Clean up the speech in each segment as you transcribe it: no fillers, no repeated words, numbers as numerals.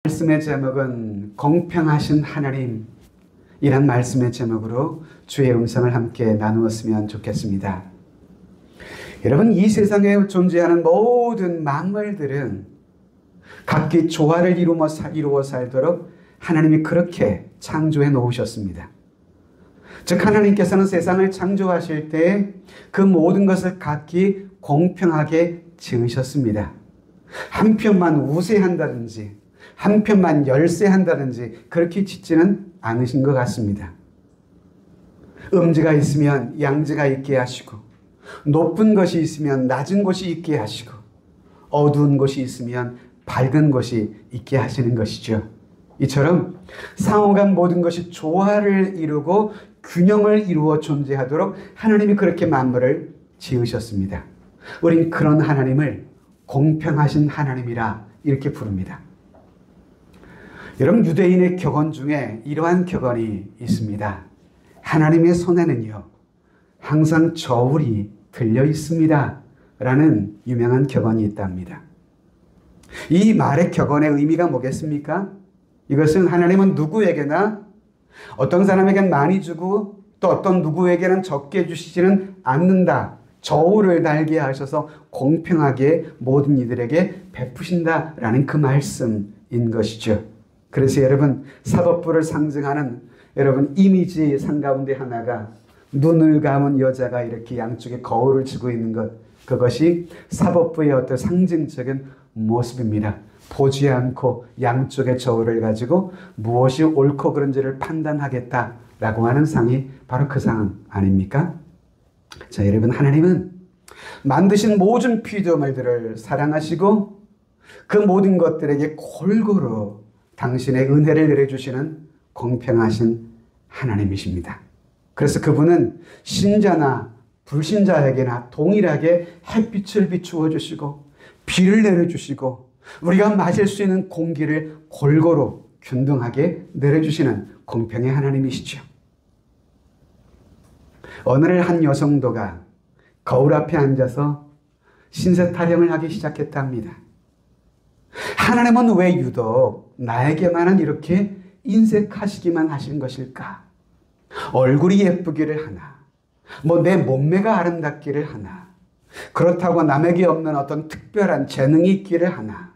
말씀의 제목은 공평하신 하나님, 이란 말씀의 제목으로 주의 음성을 함께 나누었으면 좋겠습니다. 여러분, 이 세상에 존재하는 모든 만물들은 각기 조화를 이루어 살도록 하나님이 그렇게 창조해 놓으셨습니다. 즉, 하나님께서는 세상을 창조하실 때 그 모든 것을 각기 공평하게 지으셨습니다. 한 편만 우세한다든지 한 편만 열세한다든지 그렇게 짓지는 않으신 것 같습니다. 음지가 있으면 양지가 있게 하시고, 높은 것이 있으면 낮은 곳이 있게 하시고, 어두운 곳이 있으면 밝은 곳이 있게 하시는 것이죠. 이처럼 상호간 모든 것이 조화를 이루고 균형을 이루어 존재하도록 하나님이 그렇게 만물을 지으셨습니다. 우린 그런 하나님을 공평하신 하나님이라 이렇게 부릅니다. 여러분, 유대인의 격언 중에 이러한 격언이 있습니다. 하나님의 손에는요, 항상 저울이 들려 있습니다 라는 유명한 격언이 있답니다. 이 말의 격언의 의미가 뭐겠습니까? 이것은 하나님은 누구에게나 어떤 사람에게는 많이 주고 또 어떤 누구에게는 적게 주시지는 않는다. 저울을 달게 하셔서 공평하게 모든 이들에게 베푸신다라는 그 말씀인 것이죠. 그래서 여러분, 사법부를 상징하는 여러분 이미지상 가운데 하나가 눈을 감은 여자가 이렇게 양쪽에 거울을 쥐고 있는 것, 그것이 사법부의 어떤 상징적인 모습입니다. 보지 않고 양쪽의 저울을 가지고 무엇이 옳고 그른지를 판단하겠다라고 하는 상이 바로 그 상 아닙니까? 자, 여러분, 하나님은 만드신 모든 피조물들을 사랑하시고 그 모든 것들에게 골고루 당신의 은혜를 내려주시는 공평하신 하나님이십니다. 그래서 그분은 신자나 불신자에게나 동일하게 햇빛을 비추어 주시고 비를 내려주시고 우리가 마실 수 있는 공기를 골고루 균등하게 내려주시는 공평의 하나님이시죠. 어느 날 한 여성도가 거울 앞에 앉아서 신세 타령을 하기 시작했답니다. 하나님은 왜 유독 나에게만은 이렇게 인색하시기만 하신 것일까? 얼굴이 예쁘기를 하나, 내 몸매가 아름답기를 하나, 그렇다고 남에게 없는 어떤 특별한 재능이 있기를 하나,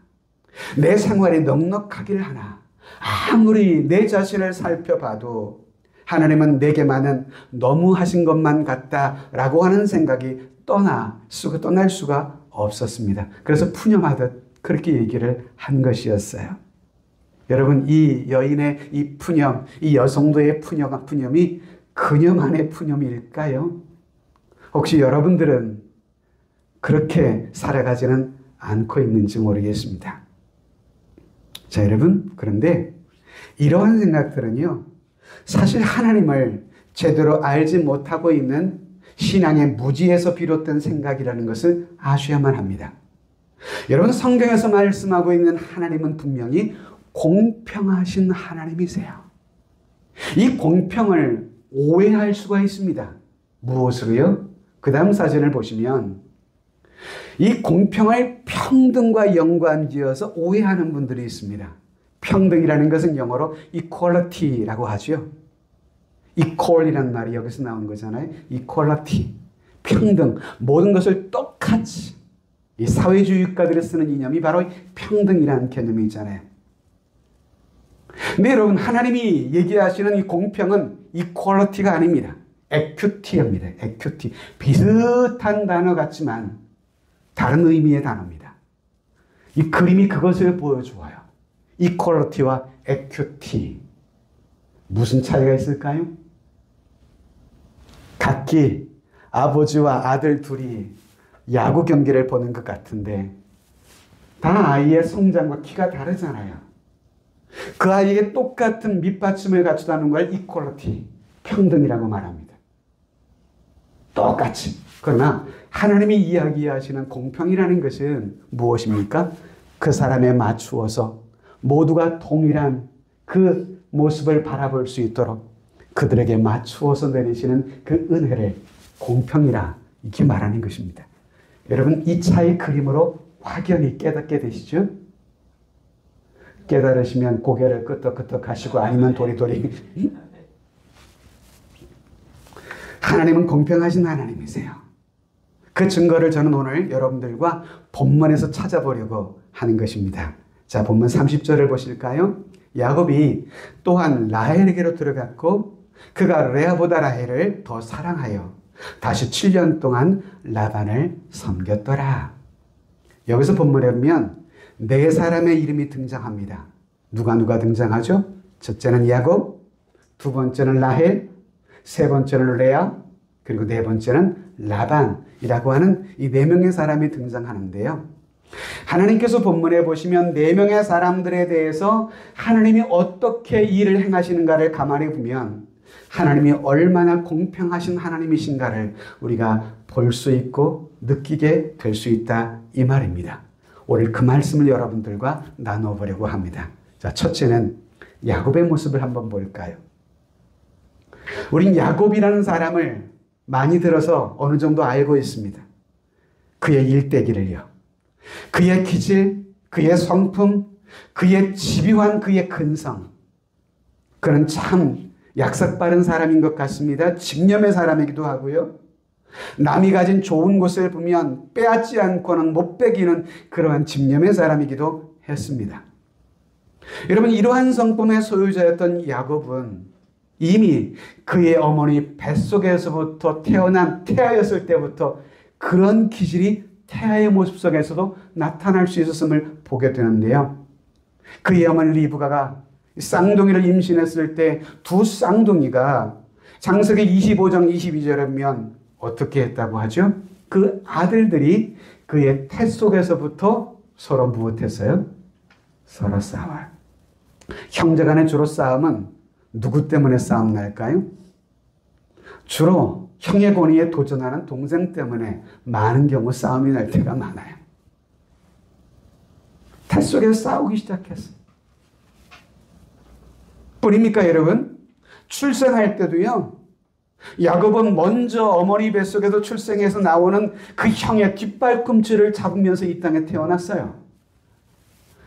내 생활이 넉넉하기를 하나, 아무리 내 자신을 살펴봐도 하나님은 내게만은 너무하신 것만 같다라고 하는 생각이 떠날 수가 없었습니다. 그래서 푸념하듯 그렇게 얘기를 한 것이었어요. 여러분, 이 여인의 이 푸념, 이 여성도의 푸념이 그녀만의 푸념일까요? 혹시 여러분들은 그렇게 살아가지는 않고 있는지 모르겠습니다. 자, 여러분, 그런데 이러한 생각들은요, 사실 하나님을 제대로 알지 못하고 있는 신앙의 무지에서 비롯된 생각이라는 것을 아셔야만 합니다. 여러분, 성경에서 말씀하고 있는 하나님은 분명히 공평하신 하나님이세요. 이 공평을 오해할 수가 있습니다. 무엇으로요? 그 다음 사진을 보시면 이 공평을 평등과 연관지어서 오해하는 분들이 있습니다. 평등이라는 것은 영어로 equality라고 하죠. equal이라는 말이 여기서 나온 거잖아요. equality, 평등, 모든 것을 똑같이. 이 사회주의가들이 쓰는 이념이 바로 평등이라는 개념이잖아요. 근데 여러분, 하나님이 얘기하시는 이 공평은 equality가 아닙니다. equity입니다. equity. 비슷한 단어 같지만 다른 의미의 단어입니다. 이 그림이 그것을 보여주어요. equality와 equity. 무슨 차이가 있을까요? 각기 아버지와 아들 둘이 야구 경기를 보는 것 같은데 다 아이의 성장과 키가 다르잖아요. 그 아이에게 똑같은 밑받침을 갖추다는 걸 equality, 평등이라고 말합니다. 똑같이. 그러나 하나님이 이야기하시는 공평이라는 것은 무엇입니까? 그 사람에 맞추어서 모두가 동일한 그 모습을 바라볼 수 있도록 그들에게 맞추어서 내리시는 그 은혜를 공평이라 이렇게 말하는 것입니다. 여러분, 이 차의 그림으로 확연히 깨닫게 되시죠? 깨달으시면 고개를 끄덕끄덕 하시고 아니면 도리도리. 하나님은 공평하신 하나님이세요. 그 증거를 저는 오늘 여러분들과 본문에서 찾아보려고 하는 것입니다. 자, 본문 30절을 보실까요? 야곱이 또한 라헬에게로 들어갔고 그가 레아보다 라헬을 더 사랑하여 다시 7년 동안 라반을 섬겼더라. 여기서 본문에 보면 네 사람의 이름이 등장합니다. 누가 등장하죠? 첫째는 야곱, 두 번째는 라헬, 세 번째는 레아, 그리고 네 번째는 라반이라고 하는 이 네 명의 사람이 등장하는데요. 하나님께서 본문에 보시면 네 명의 사람들에 대해서 하나님이 어떻게 일을 행하시는가를 가만히 보면 하나님이 얼마나 공평하신 하나님이신가를 우리가 볼 수 있고 느끼게 될 수 있다 이 말입니다. 오늘 그 말씀을 여러분들과 나눠보려고 합니다. 자, 첫째는 야곱의 모습을 한번 볼까요? 우린 야곱이라는 사람을 많이 들어서 어느 정도 알고 있습니다. 그의 일대기를요. 그의 기질, 그의 성품, 그의 집요한 그의 근성. 그는 참 약삭 빠른 사람인 것 같습니다. 직념의 사람이기도 하고요. 남이 가진 좋은 것을 보면 빼앗지 않고는 못 빼기는 그러한 집념의 사람이기도 했습니다. 여러분, 이러한 성품의 소유자였던 야곱은 이미 그의 어머니 뱃속에서부터 태아였을 때부터 그런 기질이 태아의 모습 속에서도 나타날 수 있었음을 보게 되는데요. 그의 어머니 리브가가 쌍둥이를 임신했을 때 두 쌍둥이가 창세기 25장 22절에 보면 어떻게 했다고 하죠? 그 아들들이 그의 태 속에서부터 서로 무엇했어요? 서로 싸워요. 형제간의 주로 싸움은 누구 때문에 싸움 날까요? 주로 형의 권위에 도전하는 동생 때문에 많은 경우 싸움이 날 때가 많아요. 태 속에서 싸우기 시작했어요. 뿐입니까, 여러분? 출생할 때도요, 야곱은 먼저 어머니 뱃속에서 출생해서 나오는 그 형의 뒷발꿈치를 잡으면서 이 땅에 태어났어요.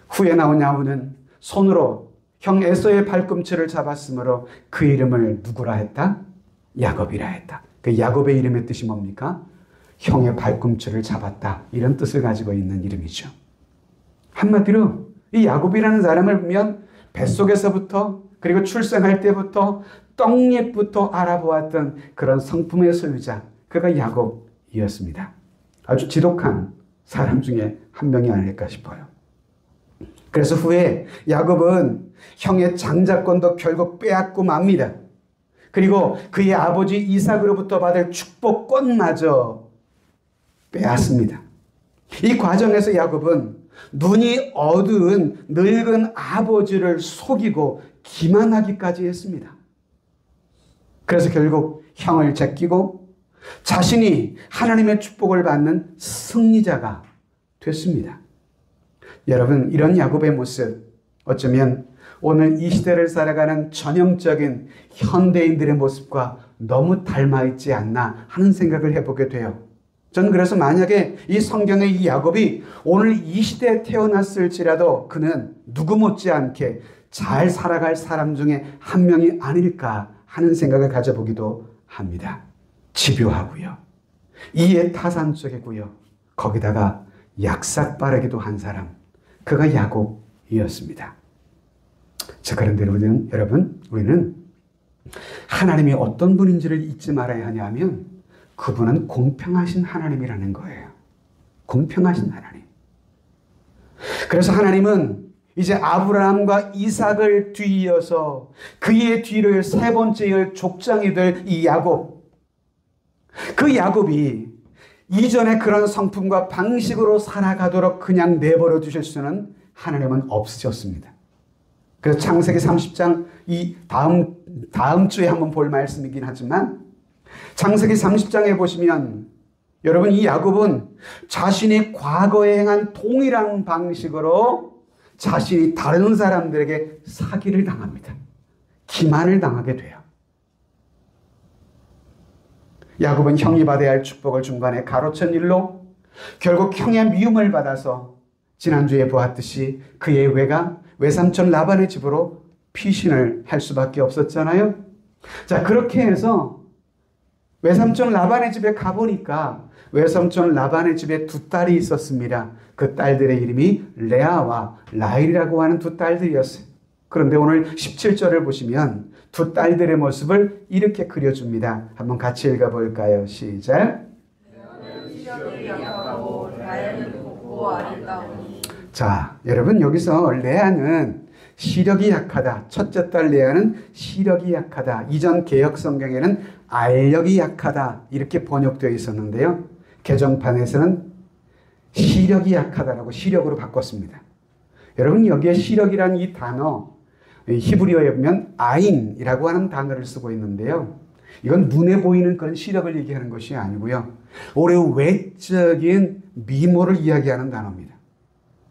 후에 나온 야곱은 손으로 형 에서의 발꿈치를 잡았으므로 그 이름을 누구라 했다? 야곱이라 했다. 그 야곱의 이름의 뜻이 뭡니까? 형의 발꿈치를 잡았다. 이런 뜻을 가지고 있는 이름이죠. 한마디로 이 야곱이라는 사람을 보면 뱃속에서부터 그리고 출생할 때부터 떡잎부터 알아보았던 그런 성품의 소유자, 그가 야곱이었습니다. 아주 지독한 사람 중에 한 명이 아닐까 싶어요. 그래서 후에 야곱은 형의 장자권도 결국 빼앗고 맙니다. 그리고 그의 아버지 이삭으로부터 받을 축복권마저 빼앗습니다. 이 과정에서 야곱은 눈이 어두운 늙은 아버지를 속이고 기만하기까지 했습니다. 그래서 결국 형을 제끼고 자신이 하나님의 축복을 받는 승리자가 됐습니다. 여러분, 이런 야곱의 모습, 어쩌면 오늘 이 시대를 살아가는 전형적인 현대인들의 모습과 너무 닮아있지 않나 하는 생각을 해보게 돼요. 저는 그래서 만약에 이 성경의 이 야곱이 오늘 이 시대에 태어났을지라도 그는 누구 못지않게 잘 살아갈 사람 중에 한 명이 아닐까 하는 생각을 가져보기도 합니다. 집요하고요. 이해 타산적이고요. 거기다가 약삭 빠르기도 한 사람. 그가 야곱이었습니다. 자, 그런데 여러분, 우리는 하나님이 어떤 분인지를 잊지 말아야 하냐면 그분은 공평하신 하나님이라는 거예요. 공평하신 하나님. 그래서 하나님은 이제 아브라함과 이삭을 뒤이어서 그의 뒤를 세 번째 족장이 될 이 야곱. 그 야곱이 이전에 그런 성품과 방식으로 살아가도록 그냥 내버려 두실 수는 하나님은 없으셨습니다. 그래서 창세기 30장 이 다음 주에 한번 볼 말씀이긴 하지만 창세기 30장에 보시면 여러분, 이 야곱은 자신이 과거에 행한 동일한 방식으로 자신이 다른 사람들에게 사기를 당합니다. 기만을 당하게 돼요. 야곱은 형이 받아야 할 축복을 중간에 가로챈 일로 결국 형의 미움을 받아서 지난주에 보았듯이 그의 외가 외삼촌 라반의 집으로 피신을 할 수밖에 없었잖아요. 자, 그렇게 해서 외삼촌 라반의 집에 가보니까 외삼촌 라반의 집에 두 딸이 있었습니다. 그 딸들의 이름이 레아와 라헬이라고 하는 두 딸들이었어요. 그런데 오늘 17절을 보시면 두 딸들의 모습을 이렇게 그려줍니다. 한번 같이 읽어볼까요? 시작. 자, 여러분 여기서 레아는 시력이 약하다. 첫째 딸 레아는 시력이 약하다. 이전 개역 성경에는 알력이 약하다. 이렇게 번역되어 있었는데요. 개정판에서는 시력이 약하다라고 시력으로 바꿨습니다. 여러분 여기에 시력이란 이 단어 히브리어에 보면 아인이라고 하는 단어를 쓰고 있는데요. 이건 눈에 보이는 그런 시력을 얘기하는 것이 아니고요. 오히려 외적인 미모를 이야기하는 단어입니다.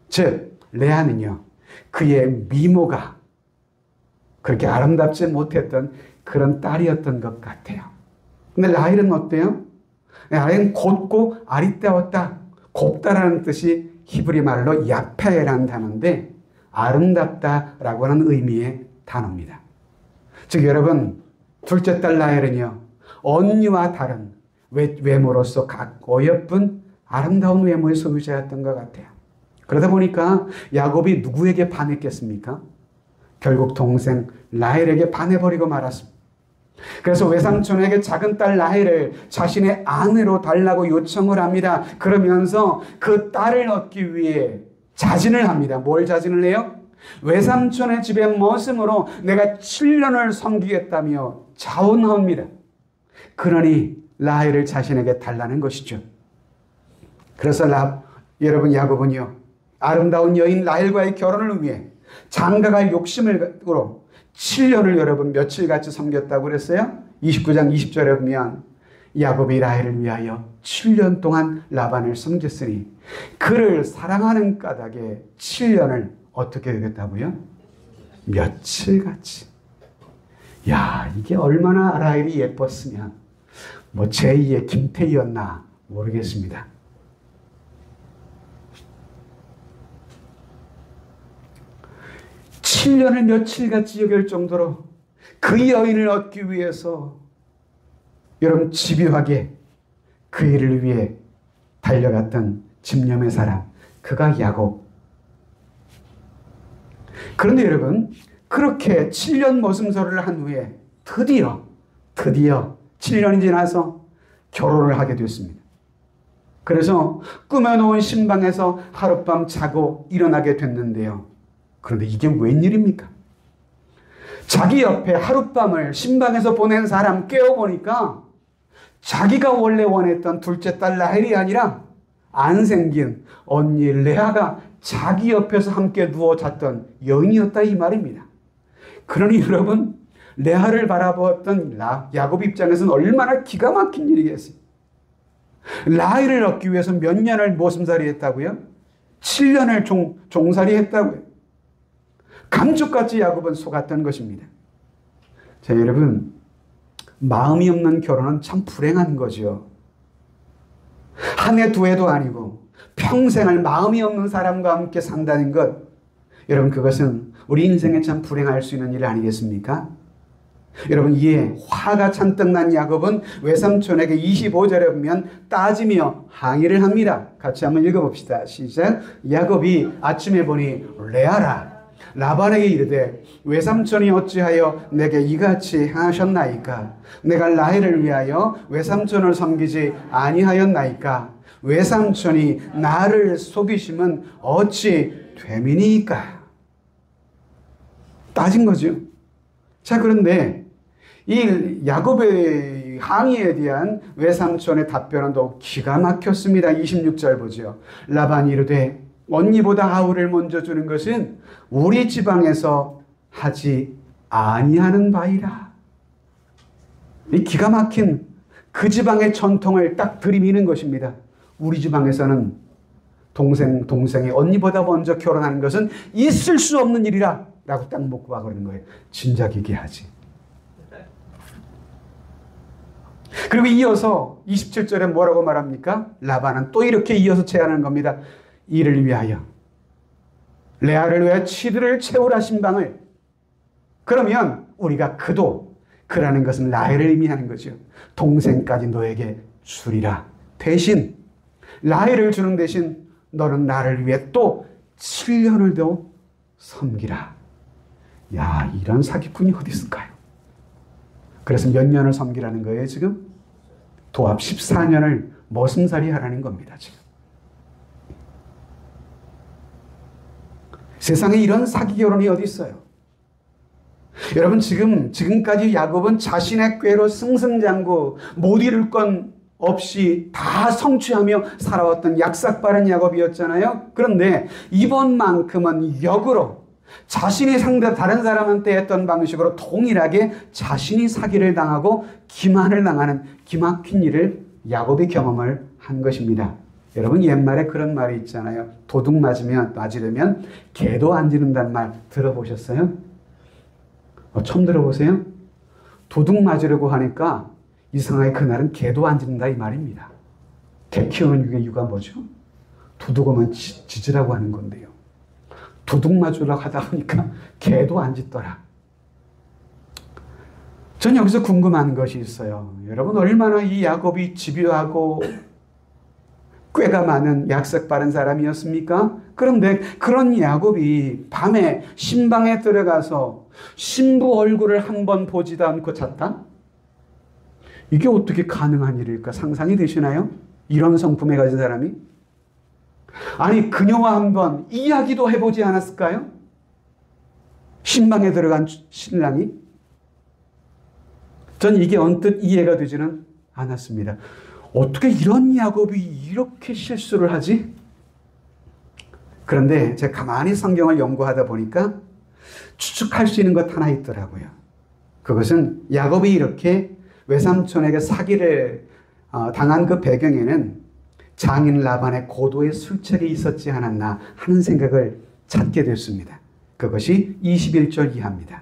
즉 레아는요. 그의 미모가 그렇게 아름답지 못했던 그런 딸이었던 것 같아요. 근데 라헬은 어때요? 라헬은 곧고 아리따웠다. 곱다라는 뜻이 히브리 말로 야페라는 단어인데 아름답다라고 하는 의미의 단어입니다. 즉 여러분 둘째 딸 라헬은요. 언니와 다른 외모로서 각 어여쁜 아름다운 외모의 소유자였던 것 같아요. 그러다 보니까 야곱이 누구에게 반했겠습니까? 결국 동생 라헬에게 반해버리고 말았습니다. 그래서 외삼촌에게 작은 딸 라헬을 자신의 아내로 달라고 요청을 합니다. 그러면서 그 딸을 얻기 위해 자진을 합니다. 뭘 자진을 해요? 외삼촌의 집에 머슴으로 내가 7년을 섬기겠다며 자원합니다. 그러니 라헬을 자신에게 달라는 것이죠. 그래서 여러분 야곱은요. 아름다운 여인 라헬과의 결혼을 위해 장가갈 욕심으로 7년을 여러분 며칠같이 섬겼다고 그랬어요? 29장 20절에 보면 야곱이 라헬을 위하여 7년 동안 라반을 섬겼으니 그를 사랑하는 까닭에 7년을 어떻게 여겼다고요? 며칠같이. 야, 이게 얼마나 라헬이 예뻤으면 뭐 제2의 김태희였나 모르겠습니다. (7년을) 며칠같이 여길 정도로 그 여인을 얻기 위해서 여러분 집요하게 그 일을 위해 달려갔던 집념의 사람, 그가 야곱. 그런데 여러분 그렇게 7년 모슴서를 한 후에 드디어 7년이 지나서 결혼을 하게 됐습니다. 그래서 꾸며놓은 신방에서 하룻밤 자고 일어나게 됐는데요. 그런데 이게 웬일입니까? 자기 옆에 하룻밤을 신방에서 보낸 사람 깨워보니까 자기가 원래 원했던 둘째 딸 라헬이 아니라 안 생긴 언니 레아가 자기 옆에서 함께 누워 잤던 여인이었다 이 말입니다. 그러니 여러분 레아를 바라보았던 야곱 입장에서는 얼마나 기가 막힌 일이겠어요. 라헬을 얻기 위해서 몇 년을 모슴살이 했다고요? 7년을 종살이 했다고요. 감쪽같이 야곱은 속았던 것입니다. 자, 여러분 마음이 없는 결혼은 참 불행한 거죠. 한 해 두 해도 아니고 평생을 마음이 없는 사람과 함께 산다는 것, 여러분 그것은 우리 인생에 참 불행할 수 있는 일 아니겠습니까? 여러분 이에 화가 잔뜩 난 야곱은 외삼촌에게 25절에 보면 따지며 항의를 합니다. 같이 한번 읽어봅시다. 시작. 야곱이 아침에 보니 레아라 라반에게 이르되 외삼촌이 어찌하여 내게 이같이 하셨나이까? 내가 라헬을 위하여 외삼촌을 섬기지 아니하였나이까? 외삼촌이 나를 속이심은 어찌 됨이니까? 따진 거죠. 자, 그런데 이 야곱의 항의에 대한 외삼촌의 답변은 또 기가 막혔습니다. 26절 보죠. 라반이 이르되 언니보다 아우를 먼저 주는 것은 우리 지방에서 하지 아니하는 바이라. 이 기가 막힌 그 지방의 전통을 딱 들이미는 것입니다. 우리 지방에서는 동생이 언니보다 먼저 결혼하는 것은 있을 수 없는 일이라 라고 딱 묻고 와 그러는 거예요. 진작 얘기하지. 그리고 이어서 27절에 뭐라고 말합니까? 라반은 또 이렇게 이어서 제안하는 겁니다. 이를 위하여 레아를 위해 치드를 채우라 신방을. 그러면 우리가 그라는 것은 라헬을 의미하는 거죠. 동생까지 너에게 주리라. 대신 라헬을 주는 대신 너는 나를 위해 또 7년을 더 섬기라. 야, 이런 사기꾼이 어디 있을까요? 그래서 몇 년을 섬기라는 거예요, 지금? 도합 14년을 머슴살이 하라는 겁니다, 지금. 세상에 이런 사기 결혼이 어디 있어요? 여러분, 지금까지 야곱은 자신의 꾀로 승승장구 못 이룰 건 없이 다 성취하며 살아왔던 약삭빠른 야곱이었잖아요. 그런데 이번만큼은 역으로 자신이 다른 사람한테 했던 방식으로 동일하게 자신이 사기를 당하고 기만을 당하는 기막힌 일을 야곱이 경험을 한 것입니다. 여러분, 옛말에 그런 말이 있잖아요. 도둑 맞으려면 개도 안 짖는다는 말 들어보셨어요? 처음 들어보세요? 도둑 맞으려고 하니까 이상하게 그날은 개도 안 짖는다 이 말입니다. 개 키우는 이유가 뭐죠? 도둑 오면 짖으라고 하는 건데요. 도둑 맞으려고 하다 보니까 개도 안 짖더라. 전 여기서 궁금한 것이 있어요. 여러분, 얼마나 이 야곱이 집요하고 꾀가 많은 약삭빠른 사람이었습니까? 그런데 그런 야곱이 밤에 신방에 들어가서 신부 얼굴을 한 번 보지도 않고 잤다? 이게 어떻게 가능한 일일까? 상상이 되시나요? 이런 성품에 가진 사람이? 아니, 그녀와 한번 이야기도 해보지 않았을까요? 신방에 들어간 신랑이? 전 이게 언뜻 이해가 되지는 않았습니다. 어떻게 이런 야곱이 이렇게 실수를 하지? 그런데 제가 가만히 성경을 연구하다 보니까 추측할 수 있는 것 하나 있더라고요. 그것은 야곱이 이렇게 외삼촌에게 사기를 당한 그 배경에는 장인 라반의 고도의 술책이 있었지 않았나 하는 생각을 찾게 됐습니다. 그것이 21절 이하입니다.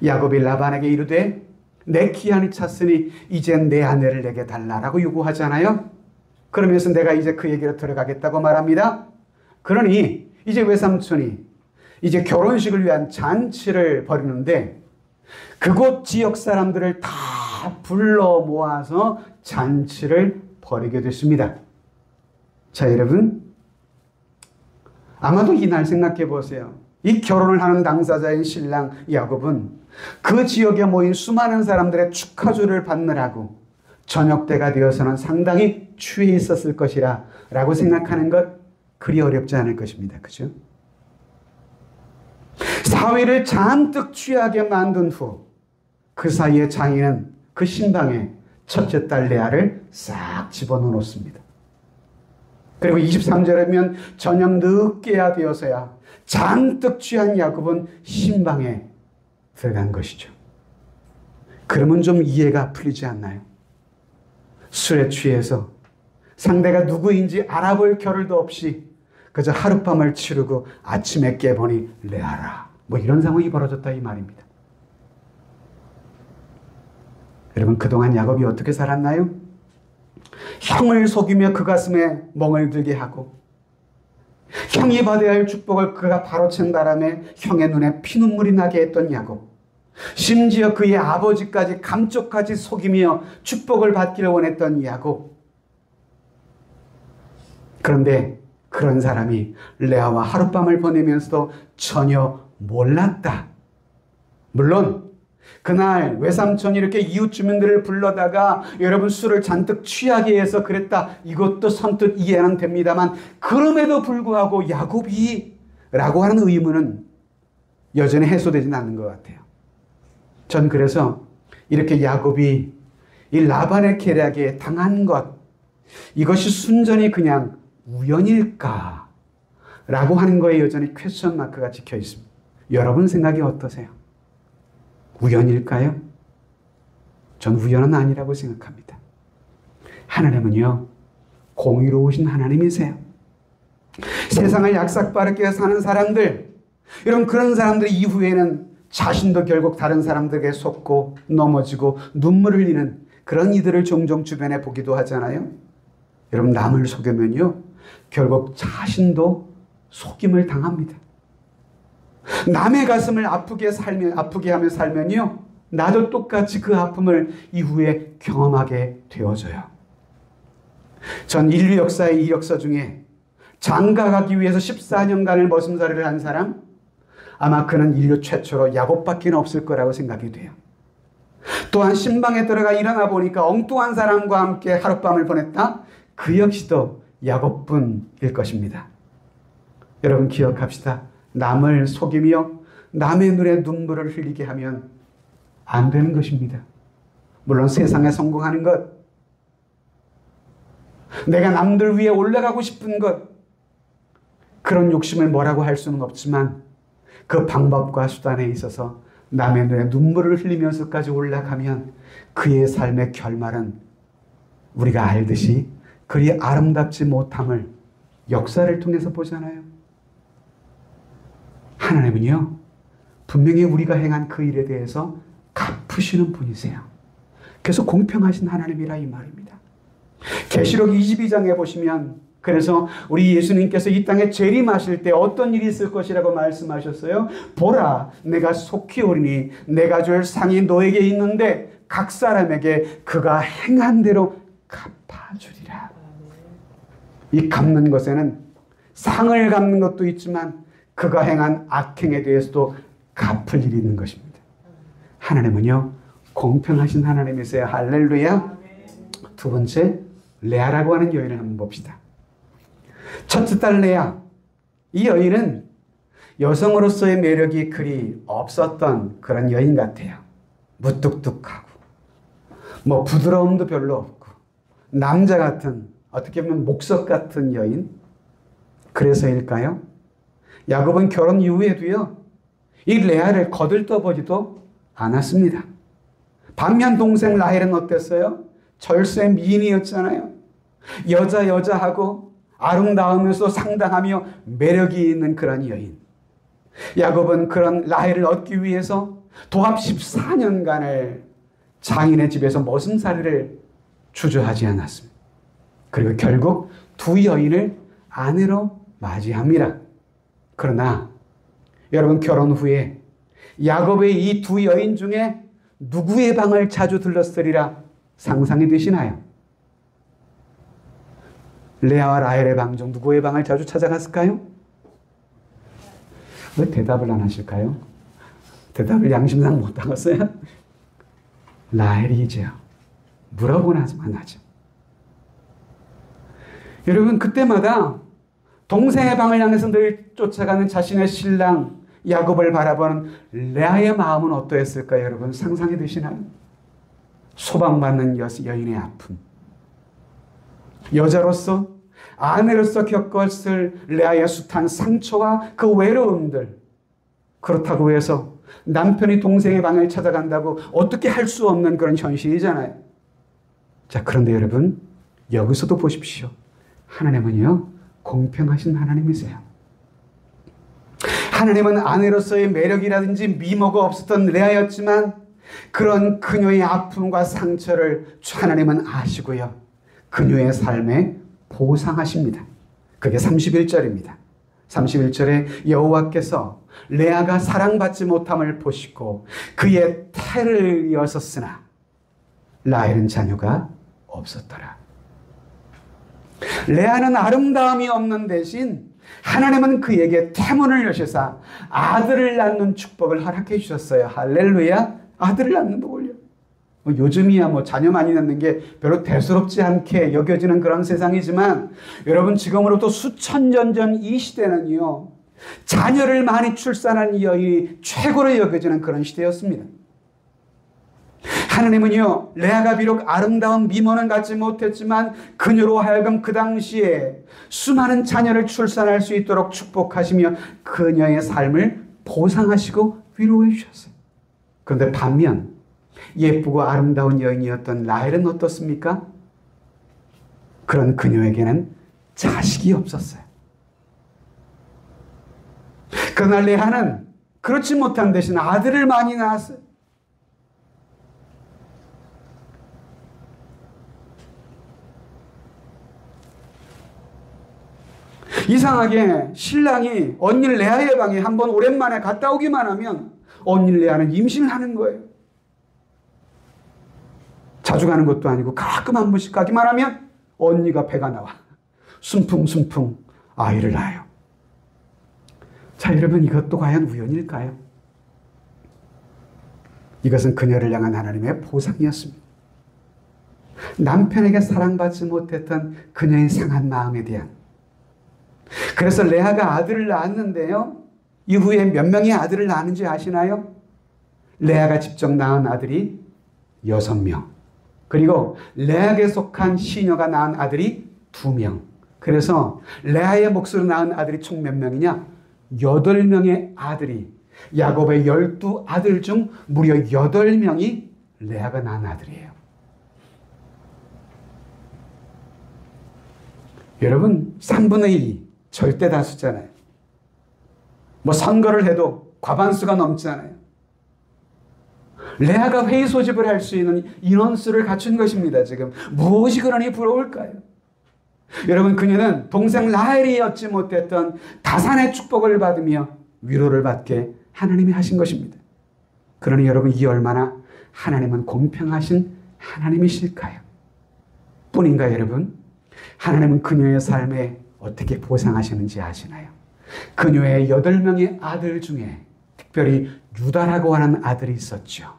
야곱이 라반에게 이르되 내 기한이 찼으니 이제 내 아내를 내게 달라라고 요구하잖아요. 그러면서 내가 이제 그 얘기로 들어가겠다고 말합니다. 그러니 이제 외삼촌이 이제 결혼식을 위한 잔치를 벌이는데 그곳 지역 사람들을 다 불러 모아서 잔치를 벌이게 됐습니다. 자, 여러분, 아마도 이날 생각해 보세요. 이 결혼을 하는 당사자인 신랑 야곱은 그 지역에 모인 수많은 사람들의 축하주를 받느라고 저녁 때가 되어서는 상당히 취해 있었을 것이라 라고 생각하는 것 그리 어렵지 않을 것입니다. 그죠? 사위를 잔뜩 취하게 만든 후 그 사이에 장인은 그 신방에 첫째 딸 레아를 싹 집어넣어 놓습니다. 그리고 23절이면 저녁 늦게야 되어서야 잔뜩 취한 야곱은 신방에 들어간 것이죠. 그러면 좀 이해가 풀리지 않나요? 술에 취해서 상대가 누구인지 알아볼 겨를도 없이 그저 하룻밤을 치르고 아침에 깨보니 레아라. 뭐 이런 상황이 벌어졌다 이 말입니다. 여러분, 그동안 야곱이 어떻게 살았나요? 형을 속이며 그 가슴에 멍을 들게 하고 형이 받아야 할 축복을 그가 바로챈 바람에 형의 눈에 피눈물이 나게 했던 야곱. 심지어 그의 아버지까지 감쪽같이 속이며 축복을 받기를 원했던 야곱. 그런데 그런 사람이 레아와 하룻밤을 보내면서도 전혀 몰랐다. 물론 그날 외삼촌이 이렇게 이웃 주민들을 불러다가 여러분 술을 잔뜩 취하게 해서 그랬다. 이것도 선뜻 이해는 됩니다만 그럼에도 불구하고 야곱이 라고 하는 의문은 여전히 해소되지는 않는 것 같아요. 전 그래서 이렇게 야곱이 이 라반의 계략에 당한 것, 이것이 순전히 그냥 우연일까? 라고 하는 거에 여전히 퀘스천 마크가 찍혀 있습니다. 여러분 생각이 어떠세요? 우연일까요? 전 우연은 아니라고 생각합니다. 하나님은요, 공의로우신 하나님이세요. 세상을 약삭빠르게 사는 사람들, 여러분 그런 사람들 이후에는 자신도 결국 다른 사람들에게 속고 넘어지고 눈물을 흘리는 그런 이들을 종종 주변에 보기도 하잖아요. 여러분 남을 속이면요 결국 자신도 속임을 당합니다. 남의 가슴을 아프게 하며 살면요, 나도 똑같이 그 아픔을 이후에 경험하게 되어져요. 전 인류 역사의 이력서 중에 장가가기 위해서 14년간을 머슴살이를 한 사람, 아마 그는 인류 최초로 야곱밖에 없을 거라고 생각이 돼요. 또한 신방에 들어가 일어나 보니까 엉뚱한 사람과 함께 하룻밤을 보냈다. 그 역시도 야곱뿐일 것입니다. 여러분 기억합시다. 남을 속이며 남의 눈에 눈물을 흘리게 하면 안 되는 것입니다. 물론 세상에 성공하는 것, 내가 남들 위에 올라가고 싶은 것, 그런 욕심을 뭐라고 할 수는 없지만 그 방법과 수단에 있어서 남의 눈에 눈물을 흘리면서까지 올라가면 그의 삶의 결말은 우리가 알듯이 그리 아름답지 못함을 역사를 통해서 보잖아요. 하나님은요, 분명히 우리가 행한 그 일에 대해서 갚으시는 분이세요. 그래서 공평하신 하나님이라 이 말입니다. 계시록 22장에 보시면, 그래서 우리 예수님께서 이 땅에 재림하실 때 어떤 일이 있을 것이라고 말씀하셨어요? 보라, 내가 속히 오리니 내가 줄 상이 너에게 있는데 각 사람에게 그가 행한 대로 갚아주리라. 이 갚는 것에는 상을 갚는 것도 있지만 그가 행한 악행에 대해서도 갚을 일이 있는 것입니다. 하나님은요, 공평하신 하나님이세요. 할렐루야. 두 번째, 레아라고 하는 여인을 한번 봅시다. 첫째 딸 레아, 이 여인은 여성으로서의 매력이 그리 없었던 그런 여인 같아요. 무뚝뚝하고 뭐 부드러움도 별로 없고 남자 같은, 어떻게 보면 목석 같은 여인. 그래서일까요? 야곱은 결혼 이후에도요, 이 레아를 거들떠보지도 않았습니다. 반면 동생 라헬은 어땠어요? 절세 미인이었잖아요. 여자하고 아름다우면서 상당하며 매력이 있는 그런 여인. 야곱은 그런 라헬을 얻기 위해서 도합 14년간을 장인의 집에서 머슴살이를 주저하지 않았습니다. 그리고 결국 두 여인을 아내로 맞이합니다. 그러나 여러분, 결혼 후에 야곱의 이 두 여인 중에 누구의 방을 자주 들렀으리라 상상이 되시나요? 레아와 라헬의 방 중 누구의 방을 자주 찾아갔을까요? 왜 대답을 안 하실까요? 대답을 양심상 못 하겠어요? 라헬이죠. 물어보고 나서만 하죠. 여러분, 그때마다 동생의 방을 향해서 늘 쫓아가는 자신의 신랑 야곱을 바라보는 레아의 마음은 어떠했을까요? 여러분, 상상이 되시나요? 소방받는 여인의 아픔, 여자로서, 아내로서 겪었을 레아의 숱한 상처와 그 외로움들, 그렇다고 해서 남편이 동생의 방을 찾아간다고 어떻게 할 수 없는 그런 현실이잖아요. 자, 그런데 여러분, 여기서도 보십시오. 하나님은요, 공평하신 하나님이세요. 하나님은 아내로서의 매력이라든지 미모가 없었던 레아였지만 그런 그녀의 아픔과 상처를 하나님은 아시고요, 그녀의 삶에 보상하십니다. 그게 31절입니다. 31절에 여호와께서 레아가 사랑받지 못함을 보시고 그의 태를 이었었으나 라헬은 자녀가 없었더라. 레아는 아름다움이 없는 대신 하나님은 그에게 태문을 여시사 아들을 낳는 축복을 허락해 주셨어요. 할렐루야. 아들을 낳는 복을요. 요즘이야 자녀 많이 낳는 게 별로 대수롭지 않게 여겨지는 그런 세상이지만, 여러분, 지금으로부터 수천 년 전 이 시대는요, 자녀를 많이 출산한 여인이 최고로 여겨지는 그런 시대였습니다. 하나님은요, 레아가 비록 아름다운 미모는 갖지 못했지만 그녀로 하여금 그 당시에 수많은 자녀를 출산할 수 있도록 축복하시며 그녀의 삶을 보상하시고 위로해 주셨어요. 그런데 반면 예쁘고 아름다운 여인이었던 라헬은 어떻습니까? 그런 그녀에게는 자식이 없었어요. 그러나 레아는 그렇지 못한 대신 아들을 많이 낳았어요. 이상하게 신랑이 언니 레아의 방에 한번 오랜만에 갔다 오기만 하면 언니 레아는 임신을 하는 거예요. 자주 가는 것도 아니고 가끔 한 번씩 가기만 하면 언니가 배가 나와 순풍순풍 아이를 낳아요. 자, 여러분, 이것도 과연 우연일까요? 이것은 그녀를 향한 하나님의 보상이었습니다. 남편에게 사랑받지 못했던 그녀의 상한 마음에 대한. 그래서 레아가 아들을 낳았는데요, 이후에 몇 명의 아들을 낳았는지 아시나요? 레아가 직접 낳은 아들이 6명, 그리고 레아에게 속한 시녀가 낳은 아들이 2명. 그래서 레아의 몫으로 낳은 아들이 총 몇 명이냐? 8명의 아들이, 야곱의 12아들 중 무려 8명이 레아가 낳은 아들이에요. 여러분, 3분의 2 절대 다수잖아요. 뭐 선거를 해도 과반수가 넘잖아요. 레아가 회의 소집을 할 수 있는 인원수를 갖춘 것입니다. 지금 무엇이 그러니 부러울까요? 여러분, 그녀는 동생 라헬이 얻지 못했던 다산의 축복을 받으며 위로를 받게 하나님이 하신 것입니다. 그러니 여러분, 이 얼마나 하나님은 공평하신 하나님이실까요? 뿐인가 여러분? 하나님은 그녀의 삶에 어떻게 보상하시는지 아시나요? 그녀의 8명의 아들 중에 특별히 유다라고 하는 아들이 있었죠.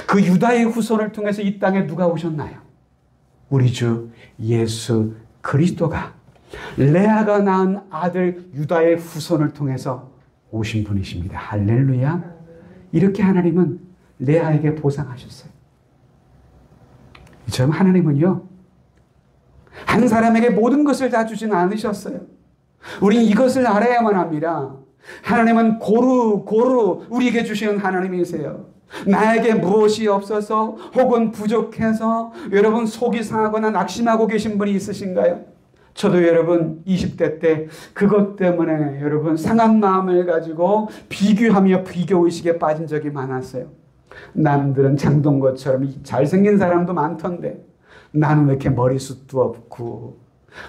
그 유다의 후손을 통해서 이 땅에 누가 오셨나요? 우리 주 예수 그리스도가 레아가 낳은 아들 유다의 후손을 통해서 오신 분이십니다. 할렐루야. 이렇게 하나님은 레아에게 보상하셨어요. 이처럼 하나님은요, 한 사람에게 모든 것을 다 주진 않으셨어요. 우리는 이것을 알아야만 합니다. 하나님은 고루 우리에게 주시는 하나님이세요. 나에게 무엇이 없어서 혹은 부족해서 여러분 속이 상하거나 낙심하고 계신 분이 있으신가요? 저도 여러분 20대 때 그것 때문에 여러분 상한 마음을 가지고 비교하며 비교의식에 빠진 적이 많았어요. 남들은 장동건처럼 잘생긴 사람도 많던데 나는 왜 이렇게 머리숱도 없고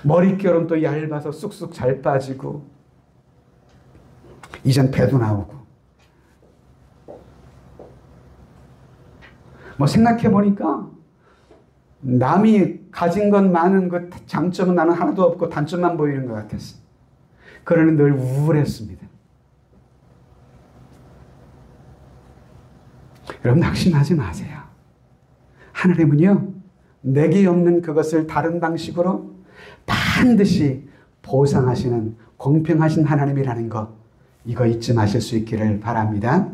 머릿결은 또 얇아서 쑥쑥 잘 빠지고 이젠 배도 나오고. 뭐 생각해보니까 남이 가진 건 많은 그 장점은 나는 하나도 없고 단점만 보이는 것 같았어요. 그러니 늘 우울했습니다. 여러분, 낙심하지 마세요. 하나님은요, 내게 없는 그것을 다른 방식으로 반드시 보상하시는 공평하신 하나님이라는 것, 이거 잊지 마실 수 있기를 바랍니다.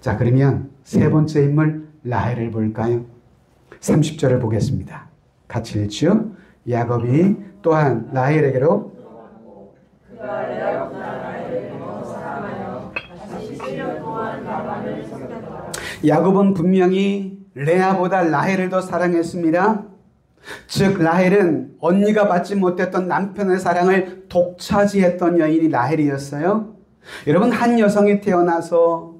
자, 그러면 세 번째 인물 라헬을 볼까요? 30절을 보겠습니다. 같이 읽죠. 야곱이 또한 라헬에게로 야곱은 분명히 레아보다 라헬을 더 사랑했습니다. 즉 라헬은 언니가 받지 못했던 남편의 사랑을 독차지했던 여인이 라헬이었어요. 여러분, 한 여성이 태어나서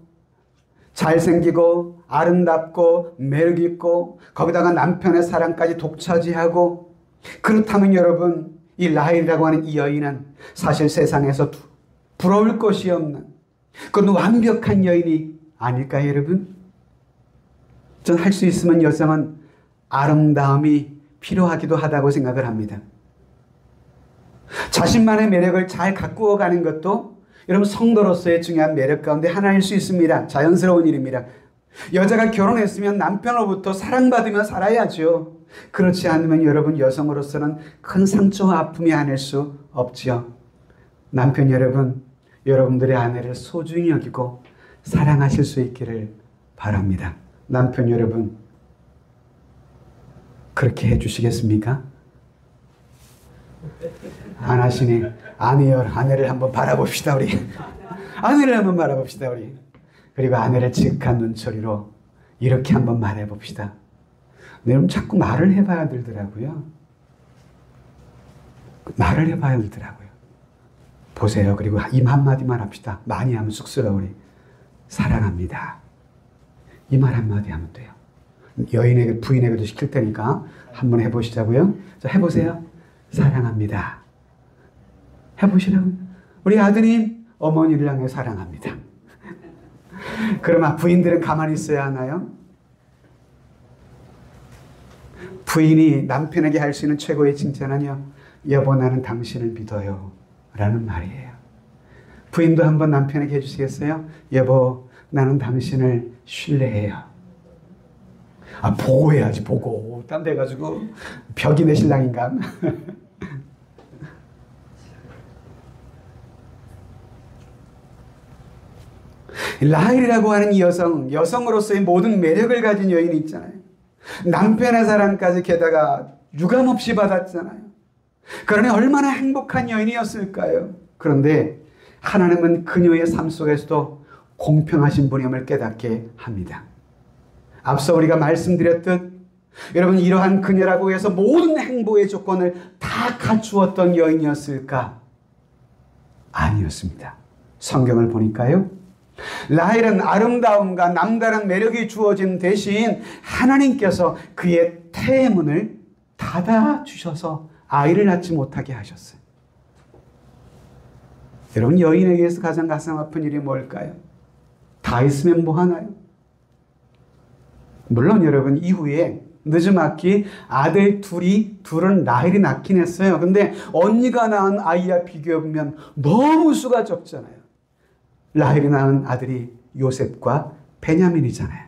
잘생기고 아름답고 매력있고 거기다가 남편의 사랑까지 독차지하고, 그렇다면 여러분, 이 라헬이라고 하는 이 여인은 사실 세상에서 부러울 것이 없는 그런 완벽한 여인이 아닐까요 여러분? 전 할 수 있으면 여성은 아름다움이 필요하기도 하다고 생각을 합니다. 자신만의 매력을 잘 가꾸어 가는 것도 여러분 성도로서의 중요한 매력 가운데 하나일 수 있습니다. 자연스러운 일입니다. 여자가 결혼했으면 남편으로부터 사랑받으며 살아야죠. 그렇지 않으면 여러분 여성으로서는 큰 상처와 아픔이 아닐 수 없지요. 남편 여러분, 여러분들의 아내를 소중히 여기고 사랑하실 수 있기를 바랍니다. 남편 여러분, 그렇게 해주시겠습니까? 안 하시니 아내를 한번 바라봅시다. 우리 아내를 한번 바라봅시다. 우리 그리고 아내를 지극한 눈초리로 이렇게 한번 말해봅시다. 여러분, 자꾸 말을 해봐야 들더라고요. 말을 해봐야 들더라고요. 보세요. 그리고 입 한마디만 합시다. 많이 하면 쑥스러워. 우리 사랑합니다. 이 말 한마디 하면 돼요. 여인에게, 부인에게도 시킬 테니까 한번 해보시자고요. 자, 해보세요. 사랑합니다. 해보시라고요. 우리 아드님 어머니를 향해 사랑합니다. 그러면 부인들은 가만히 있어야 하나요? 부인이 남편에게 할 수 있는 최고의 칭찬은요, 여보 나는 당신을 믿어요 라는 말이에요. 부인도 한번 남편에게 해주시겠어요? 여보 나는 당신을 신뢰해요. 보고해야지, 보고. 딴 데 가지고 벽이 내 신랑인가? 라헬이라고 하는 이 여성으로서의 모든 매력을 가진 여인이 있잖아요. 남편의 사랑까지 게다가 유감없이 받았잖아요. 그러니 얼마나 행복한 여인이었을까요? 그런데 하나님은 그녀의 삶 속에서도 공평하신 분임을 깨닫게 합니다. 앞서 우리가 말씀드렸듯 여러분, 이러한 그녀라고 해서 모든 행복의 조건을 다 갖추었던 여인이었을까? 아니었습니다. 성경을 보니까요, 라헬은 아름다움과 남다른 매력이 주어진 대신 하나님께서 그의 태문을 닫아주셔서 아이를 낳지 못하게 하셨어요. 여러분, 여인에게서 가장 가슴 아픈 일이 뭘까요? 다 있으면 뭐 하나요? 물론 여러분, 이후에 늦지막히 아들 둘은 라헬이 낳긴 했어요. 근데 언니가 낳은 아이와 비교해보면 너무 수가 적잖아요. 라헬이 낳은 아들이 요셉과 베냐민이잖아요.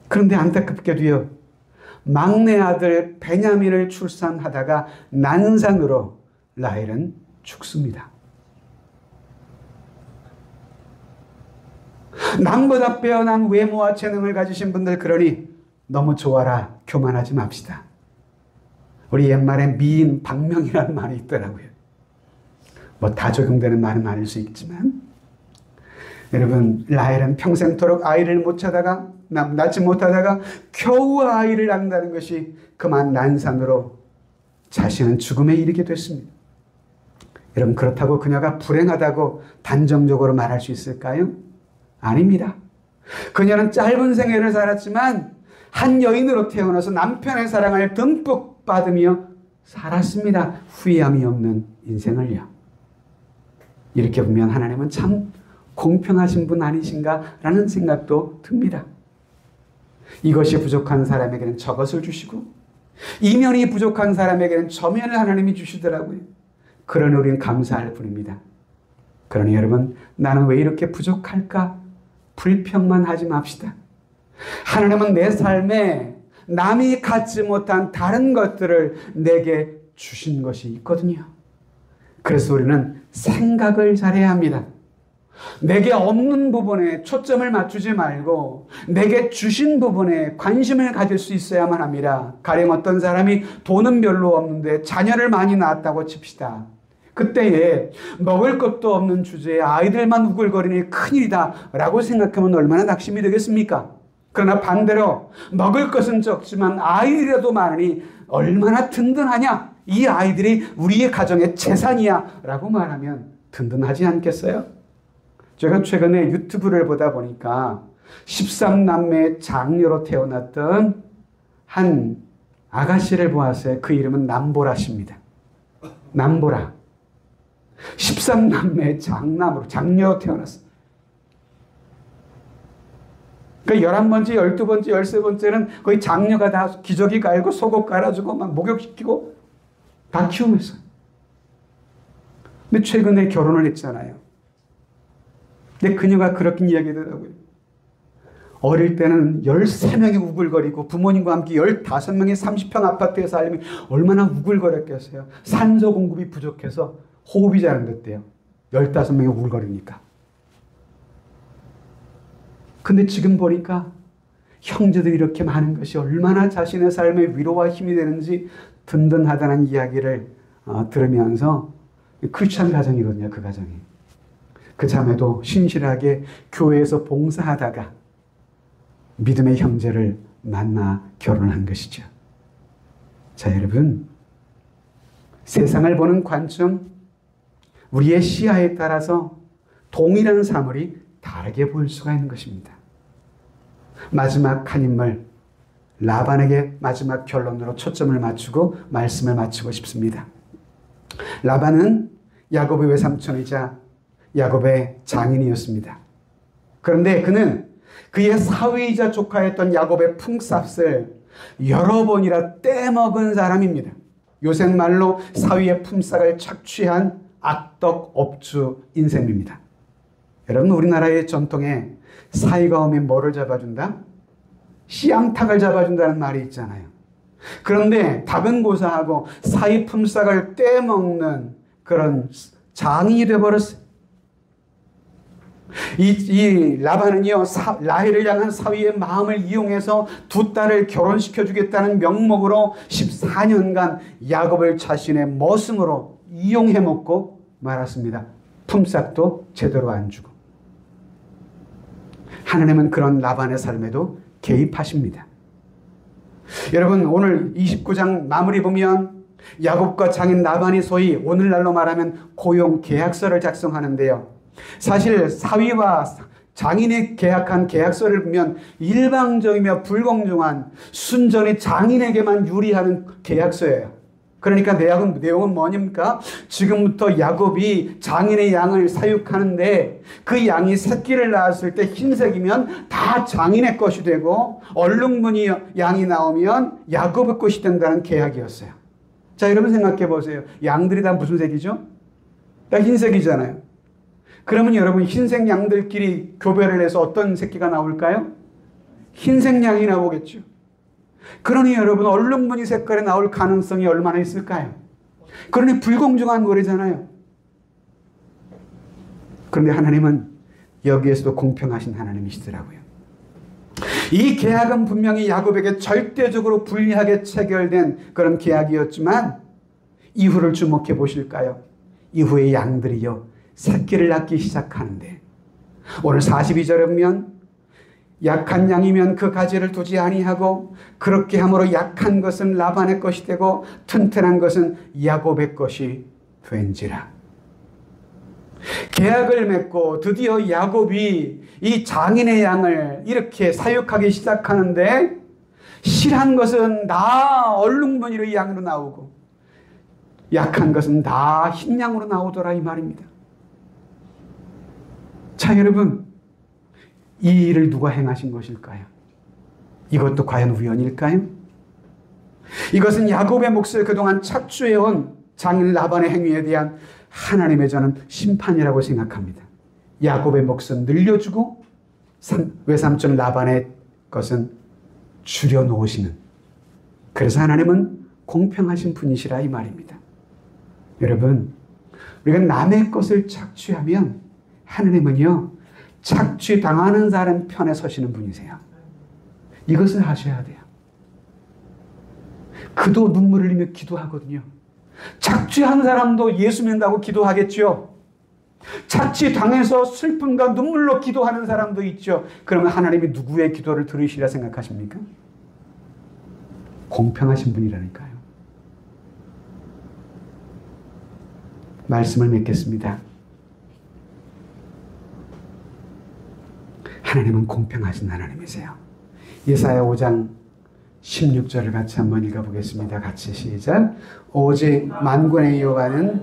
그런데 안타깝게도요, 막내 아들 베냐민을 출산하다가 난산으로 라헬은 죽습니다. 남보다 빼어난 외모와 재능을 가지신 분들, 그러니 너무 좋아라 교만하지 맙시다. 우리 옛말에 미인 박명이라는 말이 있더라고요. 뭐 다 적용되는 말은 아닐 수 있지만, 여러분, 라헬은 평생토록 아이를 낳지 못하다가 겨우 아이를 낳는다는 것이 그만 난산으로 자신은 죽음에 이르게 됐습니다. 여러분, 그렇다고 그녀가 불행하다고 단정적으로 말할 수 있을까요? 아닙니다. 그녀는 짧은 생애를 살았지만 한 여인으로 태어나서 남편의 사랑을 듬뿍 받으며 살았습니다. 후회함이 없는 인생을요. 이렇게 보면 하나님은 참 공평하신 분 아니신가라는 생각도 듭니다. 이것이 부족한 사람에게는 저것을 주시고, 이면이 부족한 사람에게는 저면을 하나님이 주시더라고요. 그러니 우리는 감사할 뿐입니다. 그러니 여러분, 나는 왜 이렇게 부족할까? 불평만 하지 맙시다. 하나님은 내 삶에 남이 갖지 못한 다른 것들을 내게 주신 것이 있거든요. 그래서 우리는 생각을 잘해야 합니다. 내게 없는 부분에 초점을 맞추지 말고 내게 주신 부분에 관심을 가질 수 있어야만 합니다. 가령 어떤 사람이 돈은 별로 없는데 자녀를 많이 낳았다고 칩시다. 그때에 먹을 것도 없는 주제에 아이들만 우글거리니 큰일이다 라고 생각하면 얼마나 낙심이 되겠습니까? 그러나 반대로 먹을 것은 적지만 아이들이라도 많으니 얼마나 든든하냐, 이 아이들이 우리의 가정의 재산이야 라고 말하면 든든하지 않겠어요? 제가 최근에 유튜브를 보다 보니까 13남매 장녀로 태어났던 한 아가씨를 보았어요. 그 이름은 남보라 씨입니다. 남보라. 13남매 장녀로 태어났어요. 그러니까 11번째, 12번째, 13번째는 거의 장녀가 다 기저귀 갈고 속옷 갈아주고 막 목욕시키고 다 키우면서. 근데 최근에 결혼을 했잖아요. 근데 그녀가 그렇게 이야기하더라고요. 어릴 때는 13명이 우글거리고 부모님과 함께 15명이 30평 아파트에 살려면 얼마나 우글거렸겠어요. 산소 공급이 부족해서 호흡이 잘 안 됐대요. 15명이 우글거리니까. 근데 지금 보니까 형제들이 이렇게 많은 것이 얼마나 자신의 삶의 위로와 힘이 되는지 든든하다는 이야기를 들으면서, 크리스찬 가정이거든요, 그 가정이. 그 자매도 신실하게 교회에서 봉사하다가 믿음의 형제를 만나 결혼한 것이죠. 자, 여러분, 세상을 보는 관점, 우리의 시야에 따라서 동일한 사물이 다르게 보일 수가 있는 것입니다. 마지막 한 인물, 라반에게 마지막 결론으로 초점을 맞추고 말씀을 마치고 싶습니다. 라반은 야곱의 외삼촌이자 야곱의 장인이었습니다. 그런데 그는 그의 사위이자 조카였던 야곱의 품삯을 여러 번이나 떼먹은 사람입니다. 요새 말로 사위의 품삯을 착취한 악덕 업주인 셈입니다. 여러분, 우리나라의 전통에 사위가 오면 뭐를 잡아준다? 씨암탉을 잡아준다는 말이 있잖아요. 그런데 닭은 고사하고 사위 품삯을 떼먹는 그런 장인이 되어버렸어요. 이 라반은요, 라헬을 향한 사위의 마음을 이용해서 두 딸을 결혼시켜 주겠다는 명목으로 14년간 야곱을 자신의 머슴으로 이용해 먹고 말았습니다. 품삯도 제대로 안 주고. 하나님은 그런 라반의 삶에도 개입하십니다. 여러분, 오늘 29장 마무리 보면 야곱과 장인 라반이 소위 오늘날로 말하면 고용 계약서를 작성하는데요. 사실 사위와 장인이 계약한 계약서를 보면 일방적이며 불공정한, 순전히 장인에게만 유리하는 계약서예요. 그러니까 내용은 뭐입니까? 지금부터 야곱이 장인의 양을 사육하는데 그 양이 새끼를 낳았을 때 흰색이면 다 장인의 것이 되고 얼룩무늬 양이 나오면 야곱의 것이 된다는 계약이었어요. 자, 여러분 생각해 보세요. 양들이 다 무슨 색이죠? 다 흰색이잖아요. 그러면 여러분, 흰색 양들끼리 교배를 해서 어떤 새끼가 나올까요? 흰색 양이 나오겠죠. 그러니 여러분, 얼룩무늬 색깔이 나올 가능성이 얼마나 있을까요? 그러니 불공정한 거래잖아요. 그런데 하나님은 여기에서도 공평하신 하나님이시더라고요. 이 계약은 분명히 야곱에게 절대적으로 불리하게 체결된 그런 계약이었지만 이후를 주목해 보실까요? 이후에 양들이요, 새끼를 낳기 시작하는데 오늘 42절에 보면 약한 양이면 그 가지를 두지 아니하고 그렇게 함으로 약한 것은 라반의 것이 되고 튼튼한 것은 야곱의 것이 된지라. 계약을 맺고 드디어 야곱이 이 장인의 양을 이렇게 사육하기 시작하는데 실한 것은 다 얼룩무늬로 양으로 나오고 약한 것은 다 흰 양으로 나오더라, 이 말입니다. 자, 여러분, 이 일을 누가 행하신 것일까요? 이것도 과연 우연일까요? 이것은 야곱의 몫을 그동안 착취해온 장인 라반의 행위에 대한 하나님의 저는 심판이라고 생각합니다. 야곱의 몫은 늘려주고 외삼촌 라반의 것은 줄여놓으시는, 그래서 하나님은 공평하신 분이시라, 이 말입니다. 여러분, 우리가 남의 것을 착취하면 하나님은요, 착취당하는 사람 편에 서시는 분이세요. 이것을 하셔야 돼요. 그도 눈물을 흘리며 기도하거든요. 착취한 사람도 예수 믿는다고 기도하겠죠. 착취당해서 슬픔과 눈물로 기도하는 사람도 있죠. 그러면 하나님이 누구의 기도를 들으시리라 생각하십니까? 공평하신 분이라니까요. 말씀을 맺겠습니다. 하나님은 공평하신 하나님이세요. 예사야 5장 16절을 같이 한번 읽어보겠습니다. 같이 시작. 오직 만군의 여호와는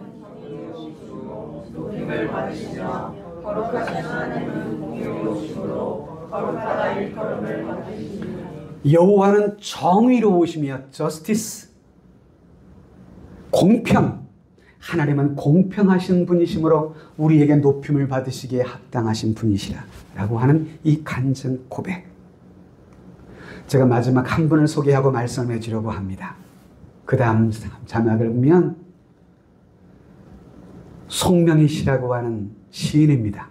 높임을 받으시며 거룩하신 하나님은 공의로우심으로 거룩하다 일컬음을 받으시니. 여호와는 정의로우시며 justice, 공평, 하나님은 공평하신 분이시므로 우리에게 높임을 받으시기에 합당하신 분이시라 라고 하는 이 간증 고백. 제가 마지막 한 분을 소개하고 말씀해 주려고 합니다. 그 다음 자막을 보면 송명희 씨라고 하는 시인입니다.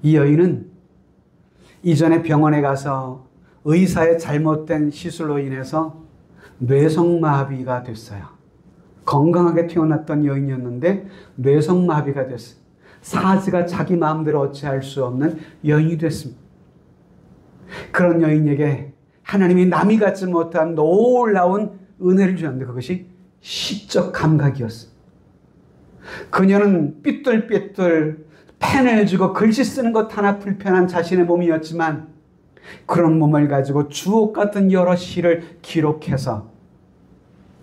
이 여인은 이전에 병원에 가서 의사의 잘못된 시술로 인해서 뇌성마비가 됐어요. 건강하게 태어났던 여인이었는데 뇌성마비가 됐어요. 사지가 자기 마음대로 어찌할 수 없는 여인이 됐습니다. 그런 여인에게 하나님이 남이 갖지 못한 놀라운 은혜를 주었는데 그것이 시적 감각이었어요. 그녀는 삐뚤삐뚤 펜을 쥐고 글씨 쓰는 것 하나 불편한 자신의 몸이었지만 그런 몸을 가지고 주옥 같은 여러 시를 기록해서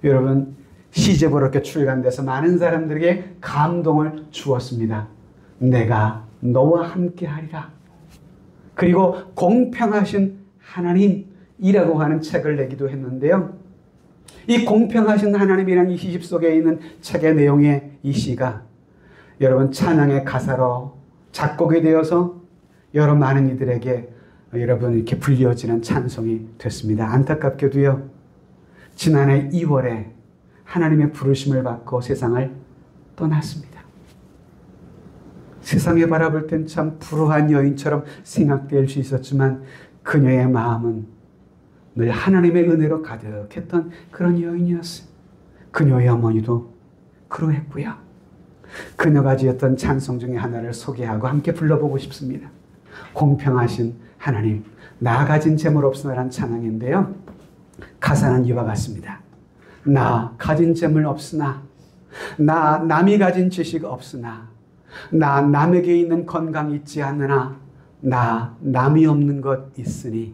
여러분 시집으로 이렇게 출간돼서 많은 사람들에게 감동을 주었습니다. 내가 너와 함께 하리라. 그리고 공평하신 하나님이라고 하는 책을 내기도 했는데요. 이 공평하신 하나님이라는 이 시집 속에 있는 책의 내용의 이 시가 여러분 찬양의 가사로 작곡이 되어서 여러 많은 이들에게 여러분 이렇게 불려지는 찬송이 됐습니다. 안타깝게도요. 지난해 2월에 하나님의 부르심을 받고 세상을 떠났습니다. 세상에 바라볼 땐 참 불우한 여인처럼 생각될 수 있었지만 그녀의 마음은 늘 하나님의 은혜로 가득했던 그런 여인이었어요. 그녀의 어머니도 그러했고요. 그녀가 지었던 찬송 중에 하나를 소개하고 함께 불러보고 싶습니다. 공평하신 하나님, 나 가진 재물 없으나란 찬양인데요. 가사는 이와 같습니다. 나 가진 재물 없으나, 나 남이 가진 지식 없으나, 나 남에게 있는 건강 있지 않으나, 나 남이 없는 것 있으니,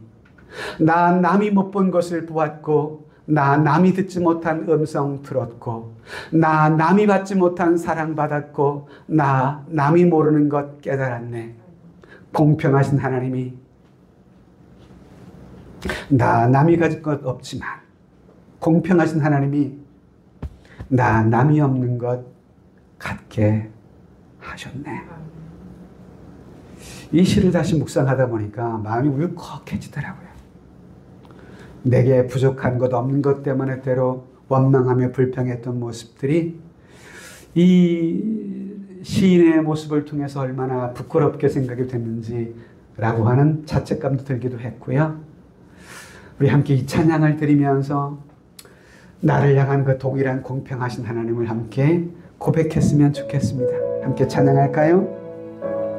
나 남이 못 본 것을 보았고, 나 남이 듣지 못한 음성 들었고, 나 남이 받지 못한 사랑 받았고, 나 남이 모르는 것 깨달았네. 공평하신 하나님이 나 남이 가진 것 없지만 공평하신 하나님이 나 남이 없는 것 갖게 하셨네. 이 시를 다시 묵상하다 보니까 마음이 울컥해지더라고요. 내게 부족한 것 없는 것 때문에 때로 원망하며 불평했던 모습들이 이 시인의 모습을 통해서 얼마나 부끄럽게 생각이 됐는지라고 하는 자책감도 들기도 했고요. 우리 함께 이 찬양을 드리면서 나를 향한 그 동일한 공평하신 하나님을 함께 고백했으면 좋겠습니다. 함께 찬양할까요?